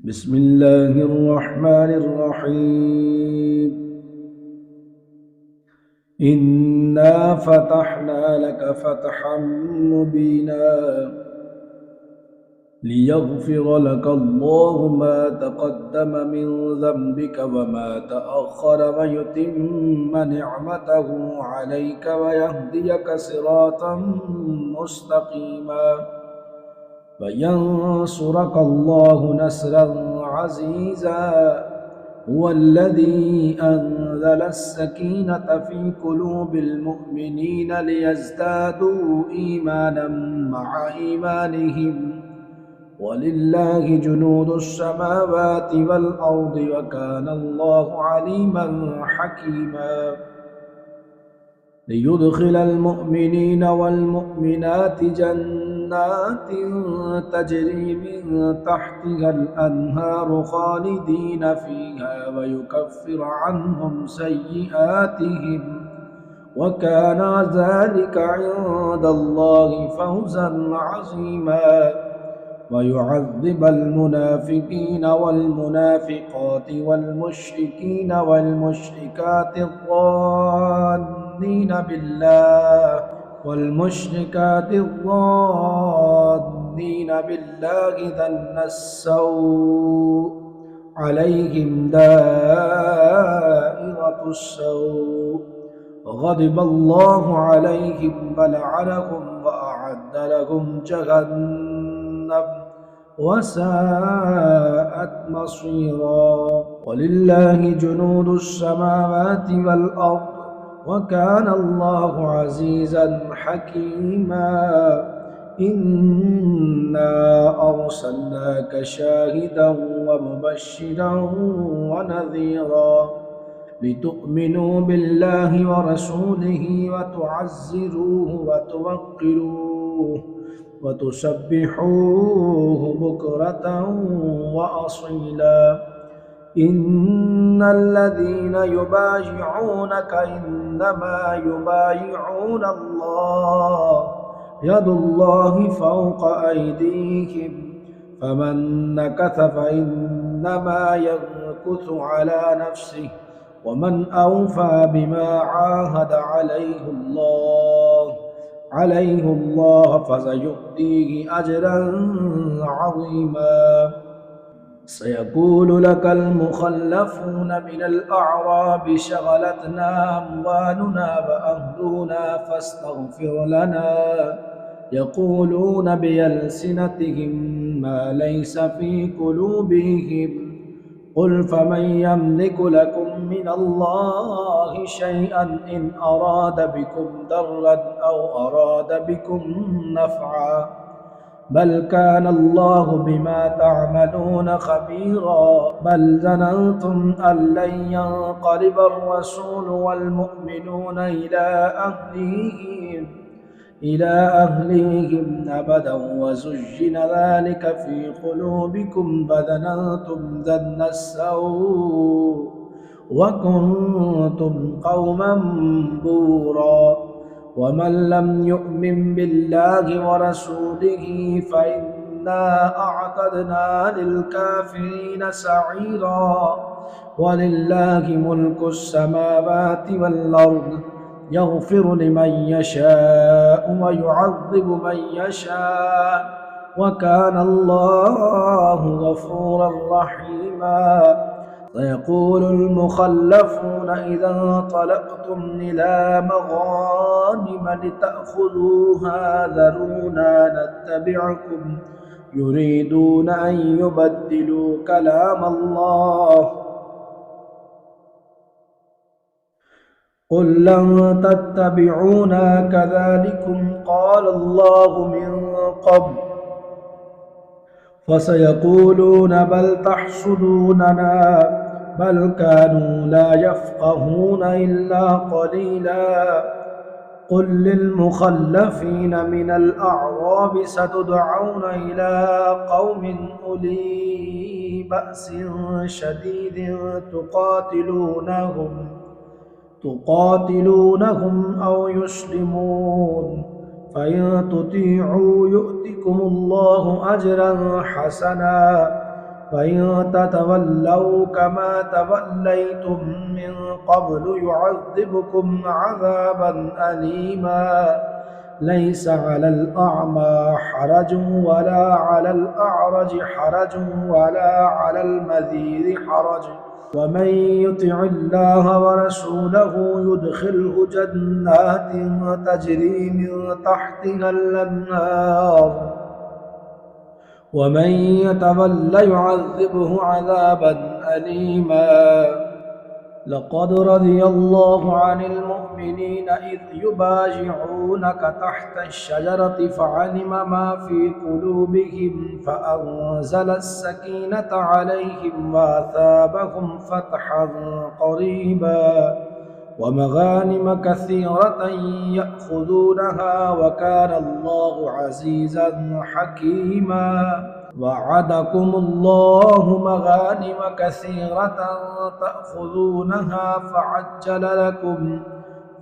بسم الله الرحمن الرحيم. إنا فتحنا لك فتحا مبينا ليغفر لك الله ما تقدم من ذنبك وما تأخر ويتم نعمته عليك ويهديك صراطا مستقيما وينصرك الله نصرا عزيزا. هو الذي أنزل السكينة في قلوب المؤمنين ليزدادوا إيمانا مع إيمانهم ولله جنود السماوات والأرض وكان الله عليما حكيما. ليدخل المؤمنين والمؤمنات جنات تجري من تحتها الأنهار خالدين فيها ويكفر عنهم سيئاتهم وكان ذلك عند الله فوزا عظيما. ويعذب المنافقين والمنافقات والمشركين والمشركات الظانين بالله ظن السوء عليهم دائرة السوء غضب الله عليهم ولعنهم وأعد لهم جهنم وساءت مصيرا. ولله جنود السماوات والأرض وكان الله عزيزا حكيما. إنا أرسلناك شاهدا ومبشرا ونذيرا لتؤمنوا بالله ورسوله وتعزروه وتوقروه وتسبحوه بكرة وأصيلا. إن الذين يبايعونك إنما يبايعون الله يد الله فوق أيديهم فمن نكث فإنما ينكث على نفسه ومن أوفى بما عاهد عليه الله فسيؤتيه أجرا عظيما. سيقول لك المخلفون من الأعراب شغلتنا أموالنا وأهلنا فاستغفر لنا يقولون بألسنتهم ما ليس في قلوبهم قل فمن يملك لكم من الله شيئا إن أراد بكم ضرا أو أراد بكم نفعا بل كان الله بما تعملون خبيرا. بل ظننتم أن لن ينقلب الرسول والمؤمنون إلى أهليهم أبدا وزين ذلك في قلوبكم فظننتم ظن السوء وكنتم قوما بورا. ومن لم يؤمن بالله ورسوله فإنا أعتدنا للكافرين سعيرا. ولله ملك السماوات والأرض يغفر لمن يشاء ويعذب من يشاء وكان الله غفورا رحيما. سيقول المخلفون إذا انطلقتم إلى مغانم لتأخذوها ذرونا نتبعكم يريدون أن يبدلوا كلام الله قل لن تتبعونا كذلكم قال الله من قبل فسيقولون بل تحسدوننا بل كانوا لا يفقهون إلا قليلا. قل للمخلفين من الأعراب ستدعون إلى قوم أولي بأس شديد تقاتلونهم أو يسلمون فإن تطيعوا يؤتكم الله أجرا حسنا فإن تتولوا كما توليتم من قبل يعذبكم عذابا أليما ليس على الأعمى حرج ولا على الأعرج حرج ولا على المريض حرج ومن يطع الله ورسوله يدخله جنات تجري من تحتها الأنهار ومن يتولى يعذبه عذابا أليما لقد رضي الله عن المؤمنين إذ يبايعونك تحت الشجرة فعلم ما في قلوبهم فأنزل السكينة عليهم وأثابهم فتحا قريبا ومغانم كثيرة يأخذونها وكان الله عزيزا حكيما وعدكم الله مغانم كثيرة تأخذونها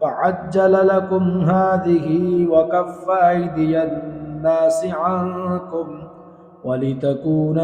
فعجل لكم هذه وكف أيدي الناس عنكم ولتكون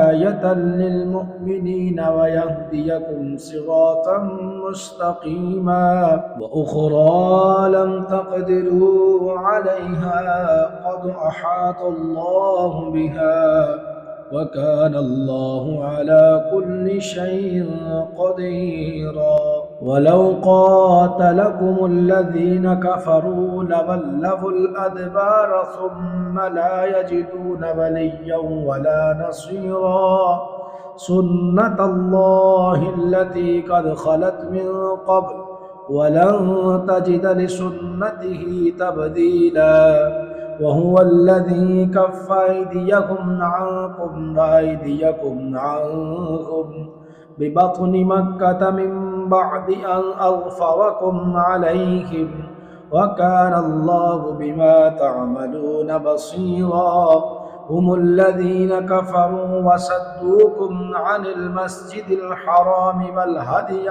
آية للمؤمنين ويهديكم صراطا مستقيما وأخرى لم تقدروا عليها قد أحاط الله بها وكان الله على كل شيء قديرا ولو قاتلكم الذين كفروا لولوا الأدبار ثم لا يجدون وليا ولا نصيرا سنة الله التي قد خلت من قبل ولن تجد لسنته تبديلا وهو الذي كف أيديكم عنكم وأيديكم عنهم ببطن مكة من بعد أن أظفركم عليهم وكان الله بما تعملون بصيرا هم الذين كفروا وصدوكم عن المسجد الحرام والهدي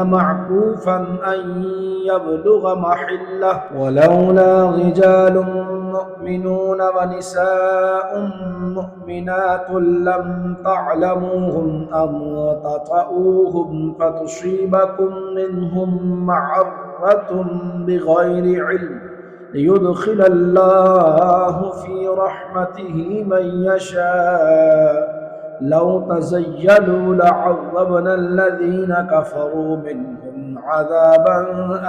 معكوفا أن يبلغ محله ولولا رجال مؤمنون ونساء مؤمنات لم تعلموهم أن تطؤوهم فتصيبكم منهم معرة بغير علم ليدخل الله في رحمته من يشاء لو تزيلوا لعذبنا الذين كفروا منهم عذابا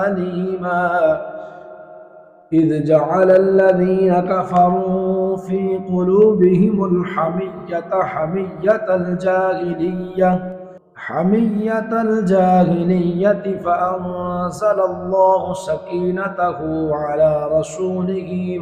أليما إذ جعل الذين كفروا في قلوبهم الحمية حمية الجاهلية فأنزل الله سكينته على رسوله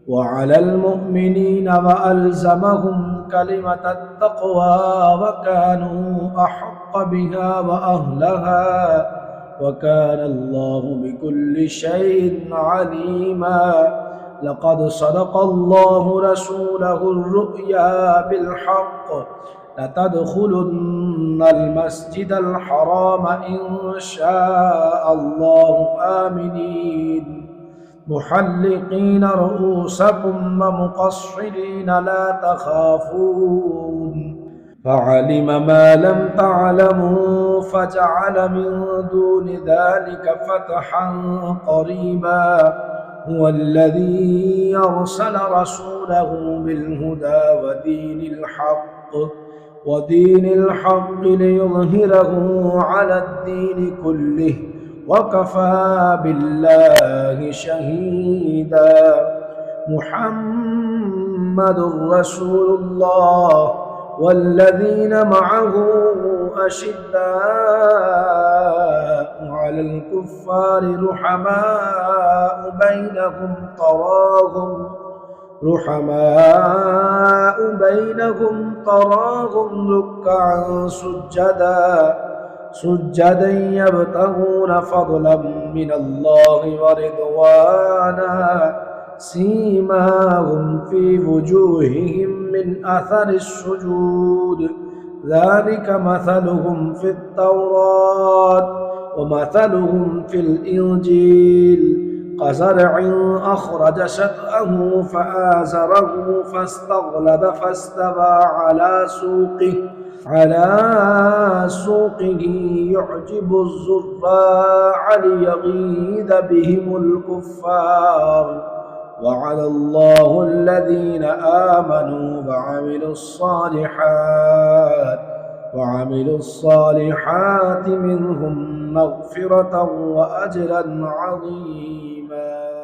وعلى المؤمنين وألزمهم كلمة التقوى وكانوا أحق بها وأهلها وكان الله بكل شيء عليما لقد صدق الله رسوله الرؤيا بالحق لتدخلن المسجد الحرام إن شاء الله آمنين محلقين رؤوسكم ومقصرين لا تخافون فعلم ما لم تعلموا فجعل من دون ذلك فتحا قريبا هو الذي أرسل رسوله بالهدى ودين الحق ليظهره على الدين كله وكفى بالله شهيدا محمد رسول الله والذين معه أشداء على الكفار رحماء بينهم تراهم ركعا سجدا يبتغون فضلا من الله ورضوانا سيماهم في وجوههم من أثر السجود ذلك مثلهم في التوراة ومثلهم في الإنجيل كزرع أخرج شطأه فآزره فاستغلظ فاستوى على سوقه يعجب الزراع ليغيظ بهم الكفار. وعد الله الذين آمنوا وعملوا الصالحات منهم مغفرة وأجرا عظيما.